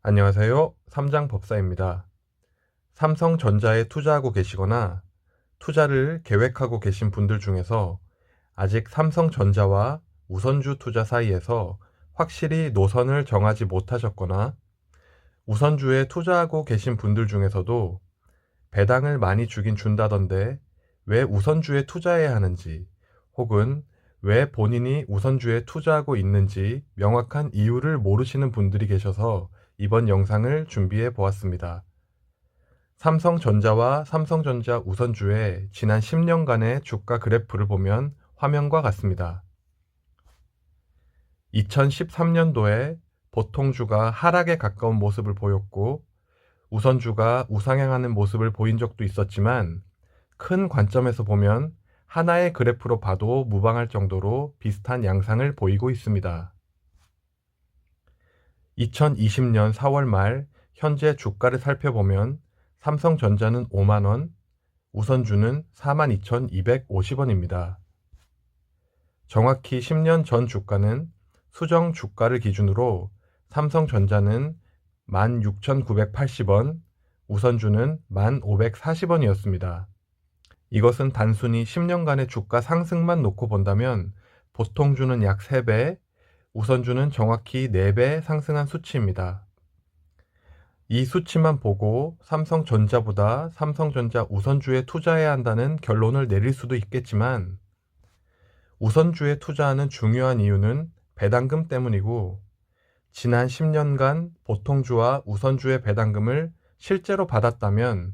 안녕하세요. 삼장법사입니다. 삼성전자에 투자하고 계시거나 투자를 계획하고 계신 분들 중에서 아직 삼성전자와 우선주 투자 사이에서 확실히 노선을 정하지 못하셨거나 우선주에 투자하고 계신 분들 중에서도 배당을 많이 주긴 준다던데 왜 우선주에 투자해야 하는지 혹은 왜 본인이 우선주에 투자하고 있는지 명확한 이유를 모르시는 분들이 계셔서 이번 영상을 준비해 보았습니다. 삼성전자와 삼성전자 우선주의 지난 10년간의 주가 그래프를 보면 화면과 같습니다. 2013년도에 보통주가 하락에 가까운 모습을 보였고 우선주가 우상향하는 모습을 보인 적도 있었지만 큰 관점에서 보면 하나의 그래프로 봐도 무방할 정도로 비슷한 양상을 보이고 있습니다. 2020년 4월 말 현재 주가를 살펴보면 삼성전자는 5만원, 우선주는 42,250원입니다. 정확히 10년 전 주가는 수정 주가를 기준으로 삼성전자는 16,980원, 우선주는 1,540원이었습니다. 이것은 단순히 10년간의 주가 상승만 놓고 본다면 보통주는 약 3배, 우선주는 정확히 4배 상승한 수치입니다. 이 수치만 보고 삼성전자보다 삼성전자 우선주에 투자해야 한다는 결론을 내릴 수도 있겠지만 우선주에 투자하는 중요한 이유는 배당금 때문이고 지난 10년간 보통주와 우선주의 배당금을 실제로 받았다면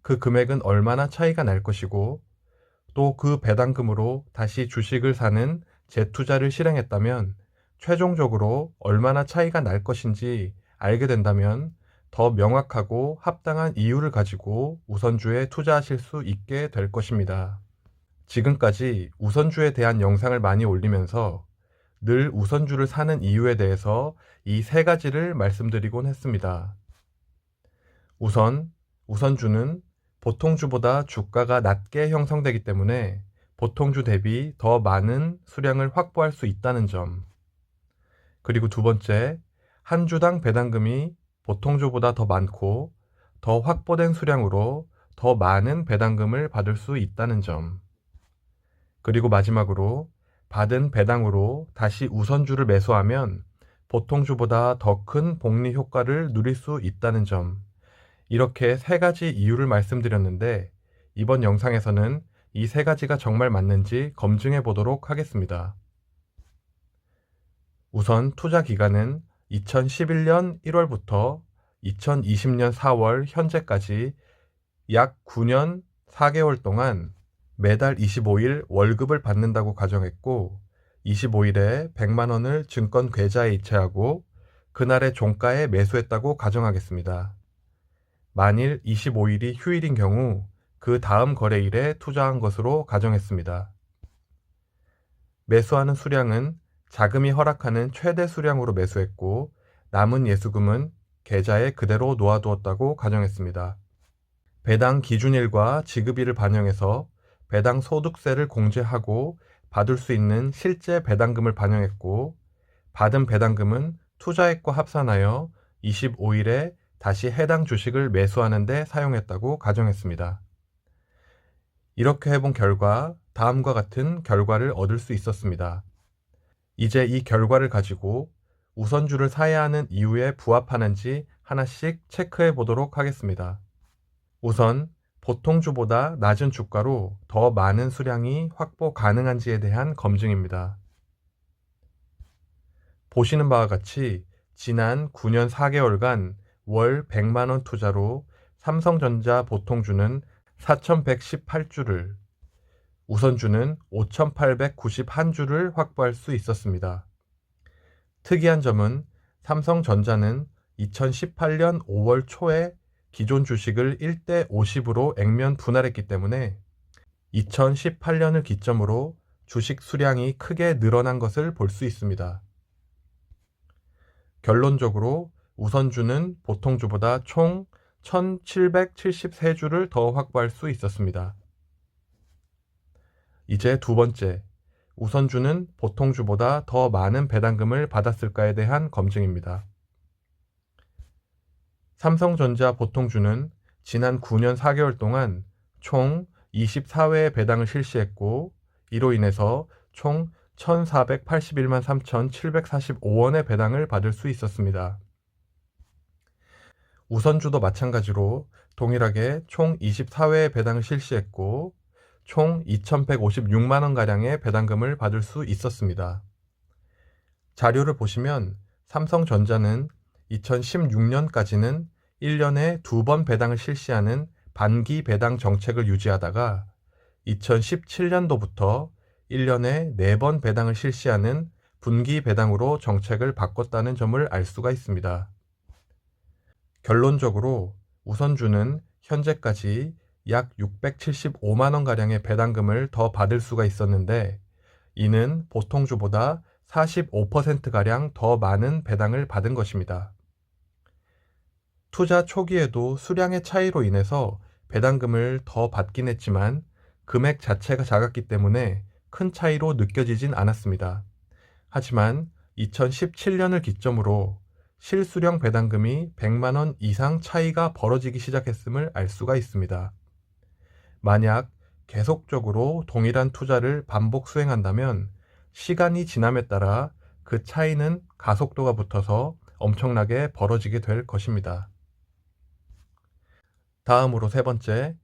그 금액은 얼마나 차이가 날 것이고 또 그 배당금으로 다시 주식을 사는 재투자를 실행했다면 최종적으로 얼마나 차이가 날 것인지 알게 된다면 더 명확하고 합당한 이유를 가지고 우선주에 투자하실 수 있게 될 것입니다. 지금까지 우선주에 대한 영상을 많이 올리면서 늘 우선주를 사는 이유에 대해서 이 3가지를 말씀드리곤 했습니다. 우선, 우선주는 보통주보다 주가가 낮게 형성되기 때문에 보통주 대비 더 많은 수량을 확보할 수 있다는 점. 그리고 두 번째, 한 주당 배당금이 보통주보다 더 많고 더 확보된 수량으로 더 많은 배당금을 받을 수 있다는 점. 그리고 마지막으로 받은 배당으로 다시 우선주를 매수하면 보통주보다 더 큰 복리 효과를 누릴 수 있다는 점. 이렇게 3가지 이유를 말씀드렸는데 이번 영상에서는 이 3가지가 정말 맞는지 검증해 보도록 하겠습니다. 우선 투자 기간은 2011년 1월부터 2020년 4월 현재까지 약 9년 4개월 동안 매달 25일 월급을 받는다고 가정했고 25일에 100만 원을 증권 계좌에 이체하고 그날의 종가에 매수했다고 가정하겠습니다. 만일 25일이 휴일인 경우 그 다음 거래일에 투자한 것으로 가정했습니다. 매수하는 수량은 자금이 허락하는 최대 수량으로 매수했고 남은 예수금은 계좌에 그대로 놓아두었다고 가정했습니다. 배당 기준일과 지급일을 반영해서 배당 소득세를 공제하고 받을 수 있는 실제 배당금을 반영했고 받은 배당금은 투자액과 합산하여 25일에 다시 해당 주식을 매수하는 데 사용했다고 가정했습니다. 이렇게 해본 결과 다음과 같은 결과를 얻을 수 있었습니다. 이제 이 결과를 가지고 우선주를 사야 하는 이유에 부합하는지 하나씩 체크해 보도록 하겠습니다. 우선 보통주보다 낮은 주가로 더 많은 수량이 확보 가능한지에 대한 검증입니다. 보시는 바와 같이 지난 9년 4개월간 월 100만원 투자로 삼성전자 보통주는 4118주를, 우선주는 5891주를 확보할 수 있었습니다. 특이한 점은 삼성전자는 2018년 5월 초에 기존 주식을 1대 50으로 액면 분할했기 때문에 2018년을 기점으로 주식 수량이 크게 늘어난 것을 볼 수 있습니다. 결론적으로 우선주는 보통주보다 총 1773주를 더 확보할 수 있었습니다. 이제 두 번째, 우선주는 보통주보다 더 많은 배당금을 받았을까에 대한 검증입니다. 삼성전자 보통주는 지난 9년 4개월 동안 총 24회의 배당을 실시했고, 이로 인해서 총 1,481만 3,745원의 배당을 받을 수 있었습니다. 우선주도 마찬가지로 동일하게 총 24회의 배당을 실시했고, 총 2,156만원가량의 배당금을 받을 수 있었습니다. 자료를 보시면 삼성전자는 2016년까지는 1년에 2번 배당을 실시하는 반기 배당 정책을 유지하다가 2017년도부터 1년에 4번 배당을 실시하는 분기 배당으로 정책을 바꿨다는 점을 알 수가 있습니다. 결론적으로 우선주는 현재까지 약 675만원가량의 배당금을 더 받을 수가 있었는데, 이는 보통주보다 45%가량 더 많은 배당을 받은 것입니다. 투자 초기에도 수량의 차이로 인해서 배당금을 더 받긴 했지만 금액 자체가 작았기 때문에 큰 차이로 느껴지진 않았습니다. 하지만 2017년을 기점으로 실수령 배당금이 100만원 이상 차이가 벌어지기 시작했음을 알 수가 있습니다. 만약 계속적으로 동일한 투자를 반복 수행한다면 시간이 지남에 따라 그 차이는 가속도가 붙어서 엄청나게 벌어지게 될 것입니다. 다음으로 세 번째,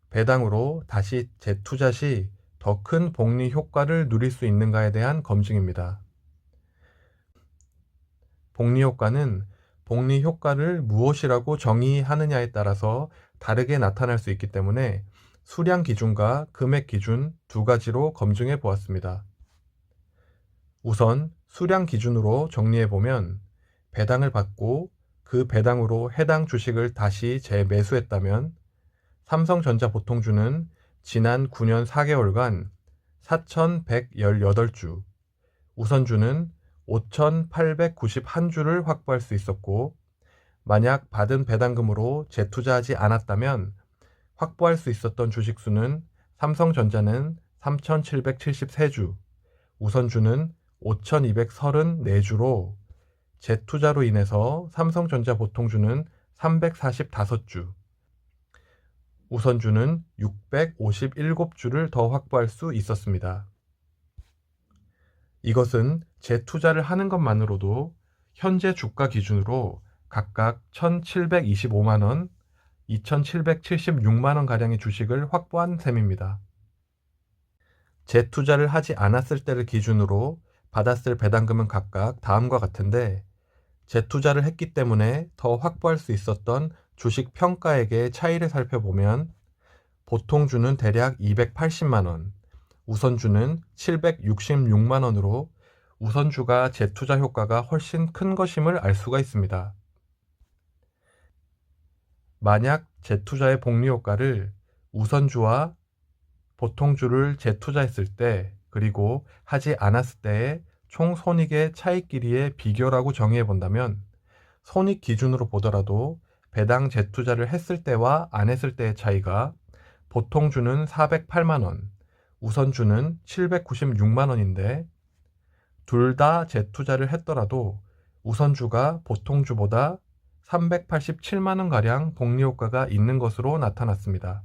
배당으로 다시 재투자 시 더 큰 복리 효과를 누릴 수 있는가에 대한 검증입니다. 복리 효과는 복리 효과를 무엇이라고 정의하느냐에 따라서 다르게 나타날 수 있기 때문에 수량 기준과 금액 기준 두 가지로 검증해 보았습니다. 우선 수량 기준으로 정리해 보면, 배당을 받고 그 배당으로 해당 주식을 다시 재매수했다면 삼성전자 보통주는 지난 9년 4개월간 4,118주, 우선주는 5,891주를 확보할 수 있었고, 만약 받은 배당금으로 재투자하지 않았다면 확보할 수 있었던 주식수는 삼성전자는 3,773주, 우선주는 5,234주로 재투자로 인해서 삼성전자 보통주는 345주, 우선주는 657주를 더 확보할 수 있었습니다. 이것은 재투자를 하는 것만으로도 현재 주가 기준으로 각각 1,725만원, 2,776만원가량의 주식을 확보한 셈입니다. 재투자를 하지 않았을 때를 기준으로 받았을 배당금은 각각 다음과 같은데, 재투자를 했기 때문에 더 확보할 수 있었던 주식 평가액의 차이를 살펴보면 보통주는 대략 280만원, 우선주는 766만원으로 우선주가 재투자 효과가 훨씬 큰 것임을 알 수가 있습니다. 만약 재투자의 복리 효과를 우선주와 보통주를 재투자했을 때, 그리고 하지 않았을 때의 총 손익의 차이끼리의 비교라고 정의해 본다면, 손익 기준으로 보더라도 배당 재투자를 했을 때와 안 했을 때의 차이가 보통주는 408만원, 우선주는 796만원인데, 둘 다 재투자를 했더라도 우선주가 보통주보다 387만원가량 복리효과가 있는 것으로 나타났습니다.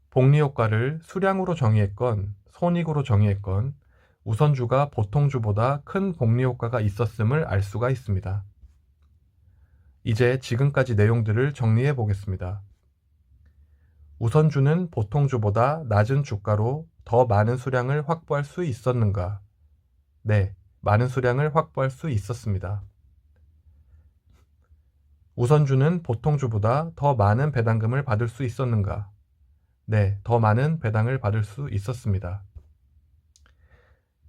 복리효과를 수량으로 정의했건 손익으로 정의했건 우선주가 보통주보다 큰 복리효과가 있었음을 알 수가 있습니다. 이제 지금까지 내용들을 정리해 보겠습니다. 우선주는 보통주보다 낮은 주가로 더 많은 수량을 확보할 수 있었는가? 네, 많은 수량을 확보할 수 있었습니다. 우선주는 보통주보다 더 많은 배당금을 받을 수 있었는가? 네, 더 많은 배당을 받을 수 있었습니다.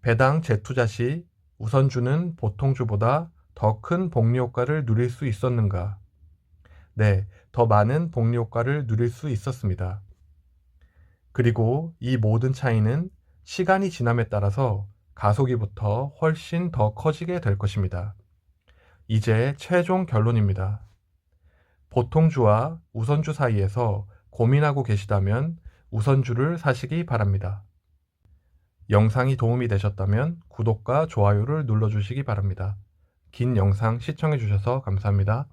배당 재투자 시 우선주는 보통주보다 더 큰 복리 효과를 누릴 수 있었는가? 네, 더 많은 복리 효과를 누릴 수 있었습니다. 그리고 이 모든 차이는 시간이 지남에 따라서 가속이부터 훨씬 더 커지게 될 것입니다. 이제 최종 결론입니다. 보통주와 우선주 사이에서 고민하고 계시다면 우선주를 사시기 바랍니다. 영상이 도움이 되셨다면 구독과 좋아요를 눌러주시기 바랍니다. 긴 영상 시청해 주셔서 감사합니다.